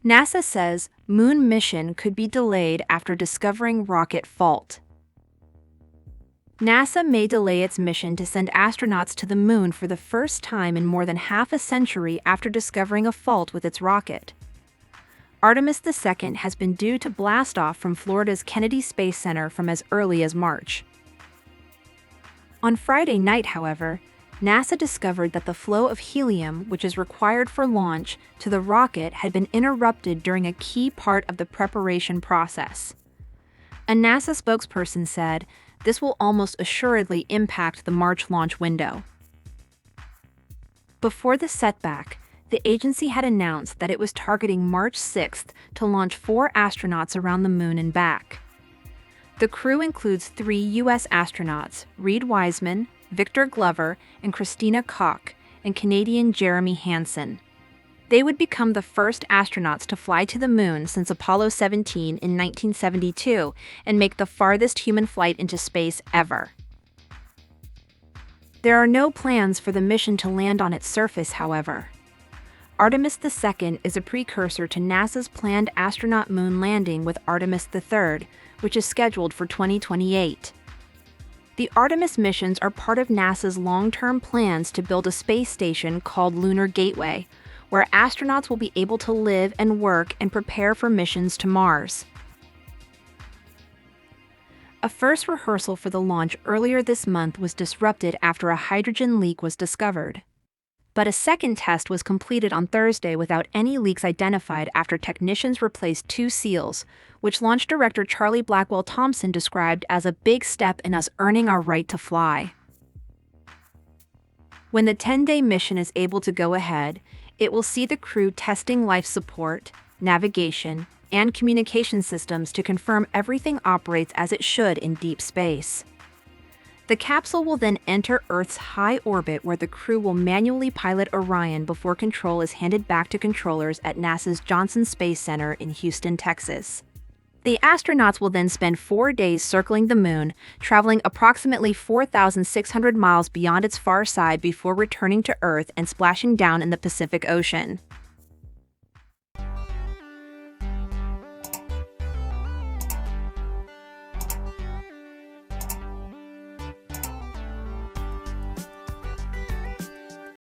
NASA says moon mission could be delayed after discovering rocket fault. NASA may delay its mission to send astronauts to the moon for the first time in more than half a century after discovering a fault with its rocket. Artemis II has been due to blast off from Florida's Kennedy Space Center from as early as March. On Friday night, however, NASA discovered that the flow of helium, which is required for launch, to the rocket had been interrupted during a key part of the preparation process. A NASA spokesperson said, "This will almost assuredly impact the March launch window." Before the setback, the agency had announced that it was targeting March 6th to launch 4 astronauts around the moon and back. The crew includes 3 U.S. astronauts, Reed Wiseman, Victor Glover, and Christina Koch, and Canadian Jeremy Hansen. They would become the first astronauts to fly to the moon since Apollo 17 in 1972 and make the farthest human flight into space ever. There are no plans for the mission to land on its surface, however. Artemis II is a precursor to NASA's planned astronaut moon landing with Artemis III, which is scheduled for 2028. The Artemis missions are part of NASA's long-term plans to build a space station called Lunar Gateway, where astronauts will be able to live and work and prepare for missions to Mars. A first rehearsal for the launch earlier this month was disrupted after a hydrogen leak was discovered. But a second test was completed on Thursday without any leaks identified after technicians replaced 2 seals, which launch director Charlie Blackwell-Thompson described as a big step in us earning our right to fly. When the 10-day mission is able to go ahead, it will see the crew testing life support, navigation, and communication systems to confirm everything operates as it should in deep space. The capsule will then enter Earth's high orbit where the crew will manually pilot Orion before control is handed back to controllers at NASA's Johnson Space Center in Houston, Texas. The astronauts will then spend 4 days circling the moon, traveling approximately 4,600 miles beyond its far side before returning to Earth and splashing down in the Pacific Ocean.